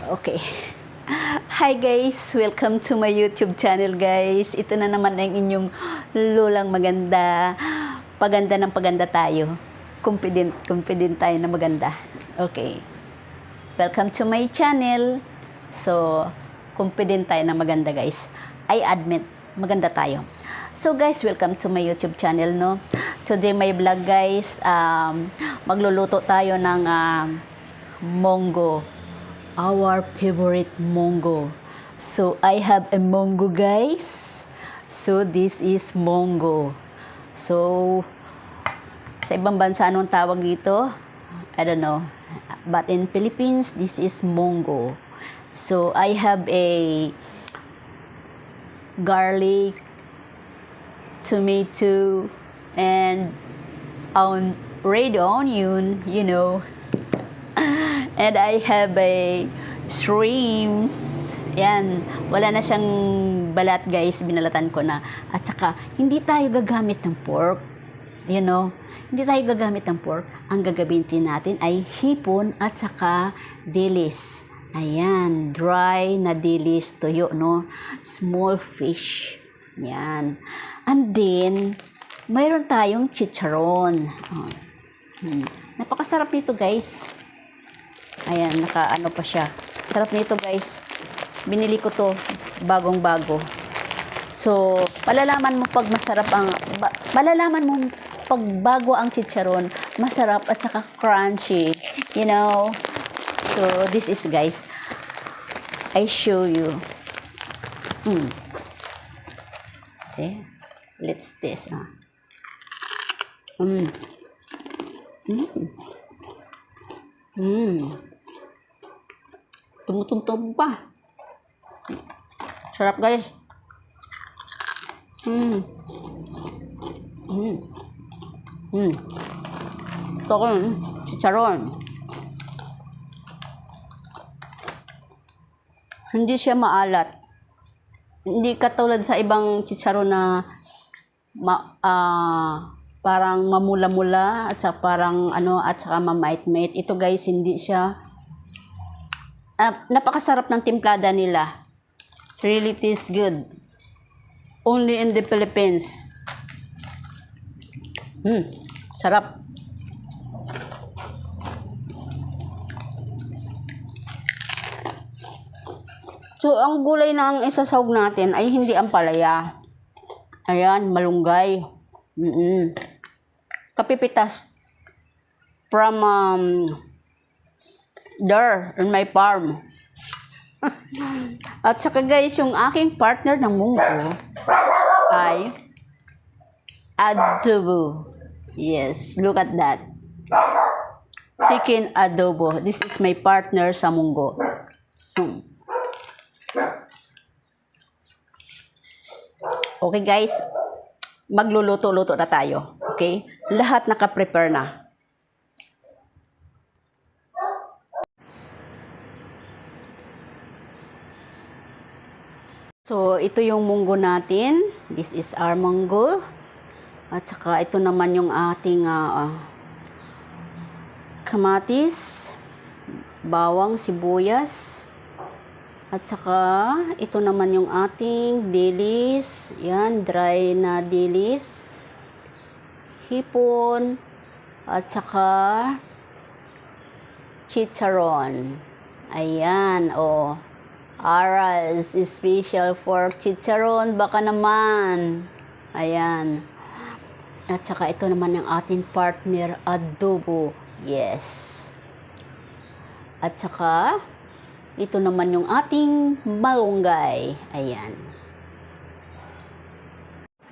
Okay. Hi guys! Welcome to my YouTube channel guys. Ito na naman ang inyong lulang maganda. Paganda ng paganda tayo. Confident tayo na maganda. Okay. Welcome to my channel. So, confident tayo na maganda guys. I admit, maganda tayo. So guys, welcome to my YouTube channel, no? Today my vlog guys, magluluto tayo ng munggo. Our favorite munggo. So I have a munggo guys. So this is munggo. So sa ibang bansa anong tawag dito? I don't know. But in Philippines, this is munggo. So I have a garlic, tomato, and red onion, you know. And I have a shrimps. Yan. Wala na siyang balat guys. Binalatan ko na. At saka, hindi tayo gagamit ng pork. You know? Hindi tayo gagamit ng pork. Ang gagamitin natin ay hipon at saka dilis. Ayan. Dry na dilis. Tuyo, no? Small fish. Yan. And then, mayroon tayong chicharon. Napakasarap nito guys. Ayan, naka-ano pa siya. Sarap nito guys. Binili ko to bagong-bago. So, malalaman mo pag masarap malalaman mo pag bago ang chicharon, masarap at saka crunchy. You know? So, this is guys. I show you. Okay. Let's taste. Tumutumtub pa. Sarap guys. Ito ko chicharon. Hindi siya maalat. Hindi katulad sa ibang chicharon na parang mamula-mula at saka parang at saka mamait-mait. Ito guys, hindi siya napakasarap ng timplada nila. Really tastes good. Only in the Philippines. Sarap. So, ang gulay na ang isasawag natin ay hindi ampalaya. Ayan, malunggay. Kapipitas from there in my farm. At saka guys, yung aking partner ng munggo ay adobo. Yes, look at that. Chicken adobo. This is my partner sa munggo. Okay guys, magluluto-luto na tayo. Okay? Lahat naka-prepare na. So, ito yung munggo natin. This is our munggo. At saka, ito naman yung ating kamatis, bawang, sibuyas. At saka, ito naman yung ating dilis. Yan, dry na dilis. Hipon. At saka, chicharon. Ayan, Aras, special for chicharon, baka naman. Ayan. At saka ito naman yung ating partner, adobo. Yes. At saka, ito naman yung ating malunggay. Ayan.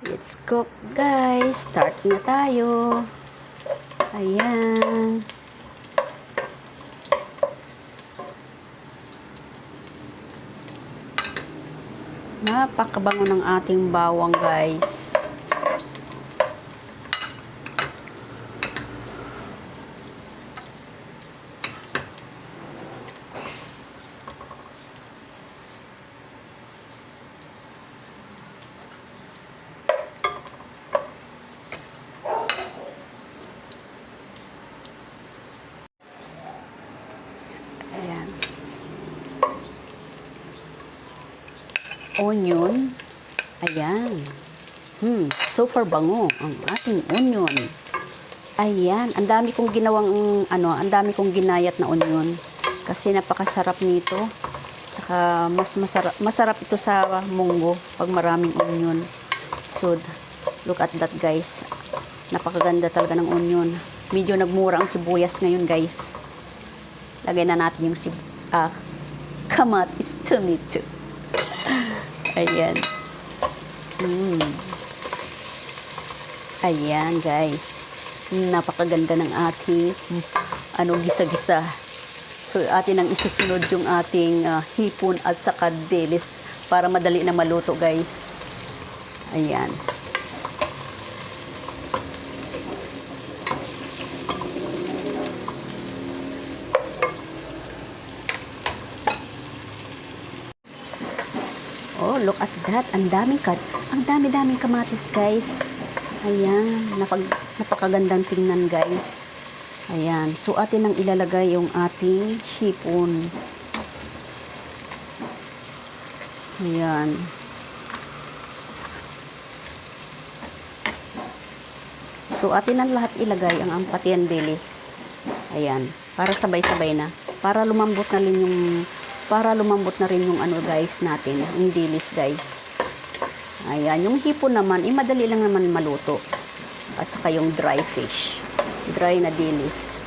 Let's cook guys. Start na tayo. Ayan. Napakabango ng ating bawang guys. onion. Ayan. Super bango ang ating onion. Ayan, ang dami kong ginawang ang dami kong ginayat na onion kasi napakasarap nito. Tsaka mas masarap ito sa munggo pag maraming onion. So, look at that guys. Napakaganda talaga ng onion. Medyo nagmura ang sibuyas ngayon guys. Lagay na natin yung kamatis tomato. Ayan. Ayan guys. Napakaganda ng ating gisa-gisa. So atin ang isusunod yung ating hipon at saka dilis para madali na maluto guys. Ayan. Oh, look at that. Ang dami-daming kamatis guys. Ayan, napakagandang tingnan guys. Ayan, so atin nang ilalagay yung ating hipon. Ayan. So atin nang lahat ilagay ang pati ang dilis. Ayan, para sabay-sabay na. Para lumambot na rin yung guys natin, yung dilis guys. Ayan, yung hipon naman, madali lang naman maluto. At saka yung dry fish. Dry na dilis.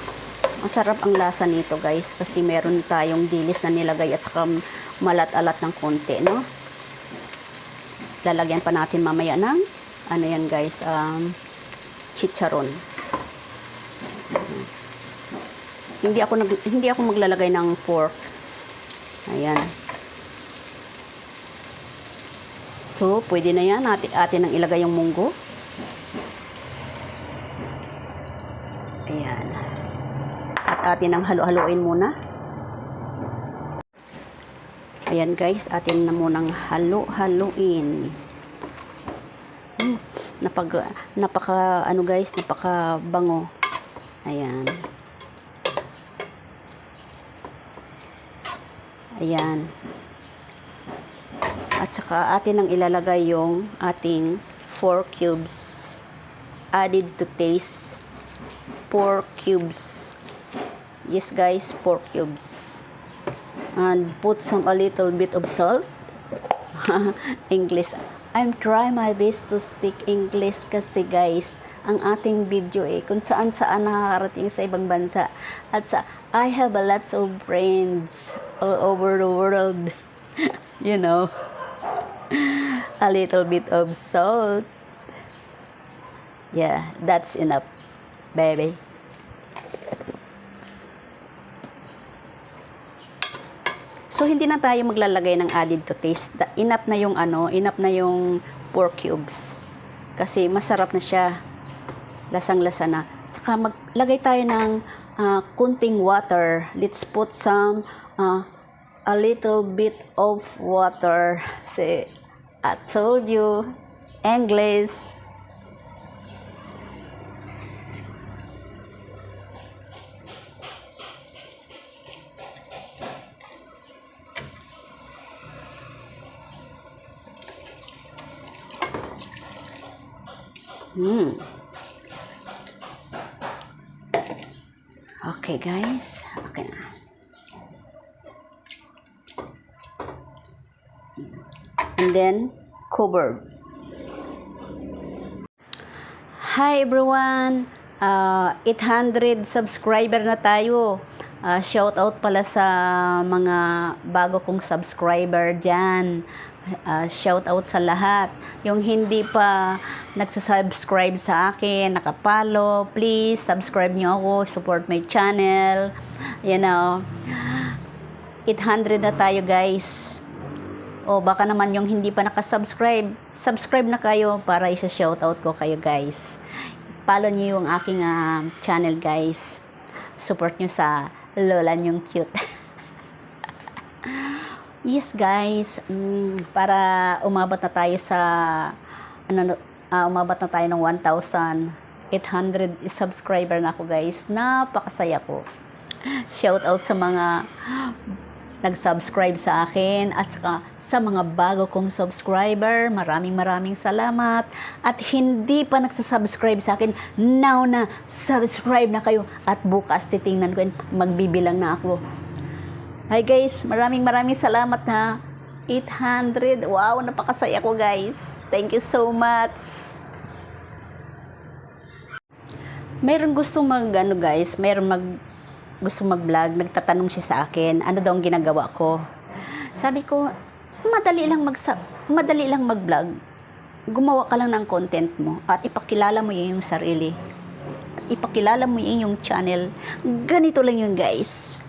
Masarap ang lasa nito guys kasi meron tayong dilis na nilagay at saka malat-alat ng konti, no? Lalagyan pa natin mamaya ng, yan guys, chicharon. Hindi ako maglalagay ng pork. Ayan. So, pwede na yan. Atin nang ilagay yung munggo. Ayan. At atin nang halo-haloin muna. Ayan guys, atin na munang halo-haloin. Napaka bango. Ayan. Ayan. At saka atin nang ilalagay yung ating 4 cubes. Added to taste. 4 cubes. Yes guys, 4 cubes. And put a little bit of salt. English. I'm trying my best to speak English kasi guys, ang ating video kung saan-saan nakakarating sa ibang bansa. At I have lots of friends all over the world. You know. A little bit of salt. Yeah, that's enough, baby. So hindi na tayo maglalagay ng added to taste. Enough na yung 4 cubes. Kasi masarap na siya. Lasang-lasa na. Saka maglagay tayo ng kunting water. Let's put a little bit of water. See, I told you, English. Okay guys, okay na. And then covered. Hi everyone, 800 subscriber na tayo. Shout out pala sa mga bago kong subscriber dyan. Shout out sa lahat. Yung hindi pa nagsasubscribe sa akin, nakapalo, please subscribe nyo ako, support my channel. You know, 800 na tayo guys. O baka naman yung hindi pa nakasubscribe, subscribe na kayo para isa-shoutout ko kayo guys. Follow nyo yung aking channel guys. Support nyo sa lola nyong cute. Yes guys, para umabot na tayo sa umabot na tayo ng 1,800 subscriber na ako guys. Napakasaya ko. Shoutout nag-subscribe sa akin at saka sa mga bago kong subscriber, maraming salamat. At hindi pa nagsasubscribe sa akin, now na subscribe na kayo at bukas titingnan ko, magbibilang na ako. Hi guys, maraming salamat ha. 800. Wow, napakasaya ko guys. Thank you so much. Mayroon gustong gusto mag-vlog, nagtatanong siya sa akin, ano daw ang ginagawa ko. Sabi ko, madali lang mag-vlog. Gumawa ka lang ng content mo at ipakilala mo yung sarili. At ipakilala mo yung channel. Ganito lang yun guys.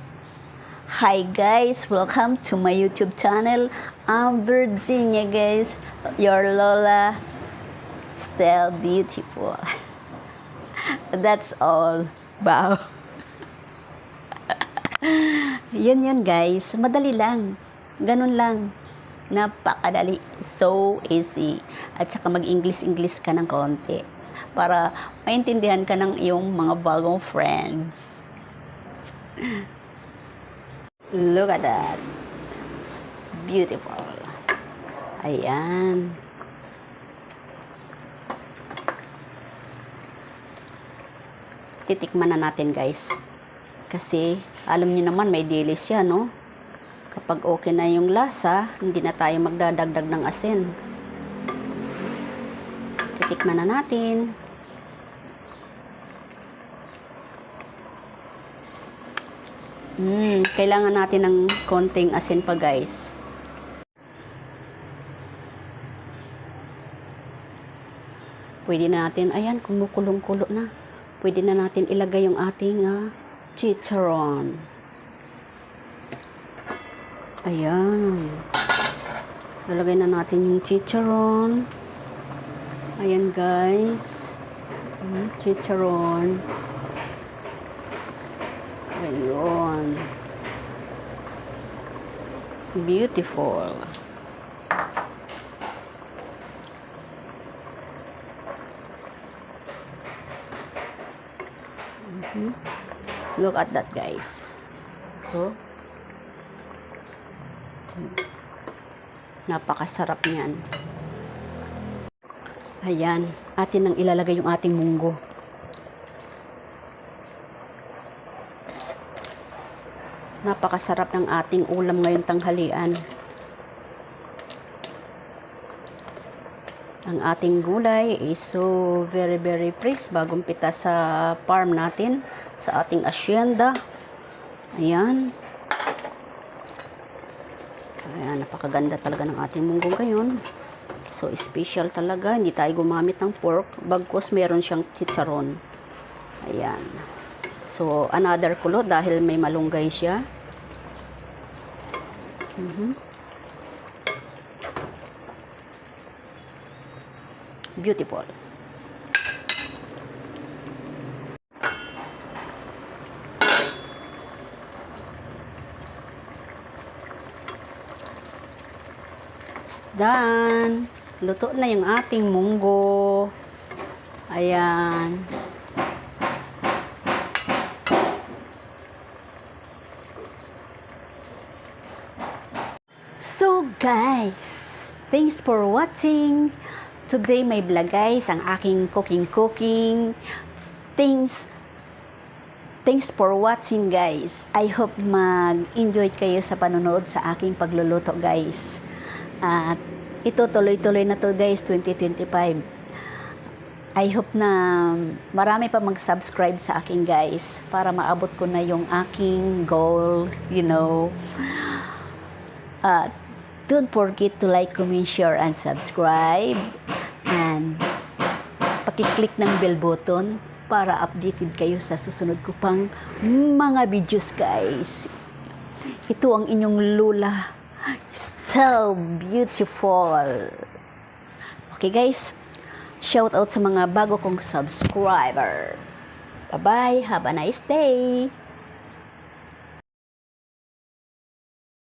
Hi guys, welcome to my YouTube channel. I'm Virginia guys, your Lola, still beautiful. That's all. Wow. Yun guys, madali lang. Ganun lang. Napakadali. So easy. At saka mag-English ka ng konti para maintindihan ka ng iyong mga bagong friends. Look at that. It's beautiful. Ayan. Titikman na natin guys. Kasi alam niyo naman may dilis siya, no? Kapag okay na yung lasa, hindi na tayo magdadagdag ng asin. Titikman na natin. Kailangan natin ng konting asin pa guys. Pwede na natin, ayan, kumukulong-kulo na. Pwede na natin ilagay yung ating chicharon. Ayan. Lalagay na natin yung chicharon. Ayan guys. Chicharon. Ayun. Beautiful. Look at that guys. So, napakasarap niyan. Ayan, atin nang ilalagay yung ating munggo. Napakasarap ng ating ulam ngayong tanghalian. Ang ating gulay is so very fresh, bagong pita sa farm natin, sa ating asyenda. Ayan. Ayan, napakaganda talaga ng ating munggo ngayon. So, special talaga. Hindi tayo gumamit ng pork, bagkus meron siyang chicharon. Ayan. So, another kulot dahil may malunggay siya. Beautiful. It's done. Luto na yung ating munggo. Ayan. So guys, thanks for watching. Today may vlog guys, ang aking cooking. Thanks for watching guys. I hope mag-enjoy kayo sa panonood sa aking pagluluto guys. At ito tuloy-tuloy na to guys, 2025. I hope na marami pa mag-subscribe sa akin guys para maabot ko na yung aking goal, you know. Don't forget to like, comment, share, and subscribe. And pakiclick ng bell button para updated kayo sa susunod ko pang mga videos guys. Ito ang inyong Lola. So beautiful. Okay guys, shout out sa mga bago kong subscriber. Bye bye, have a nice day.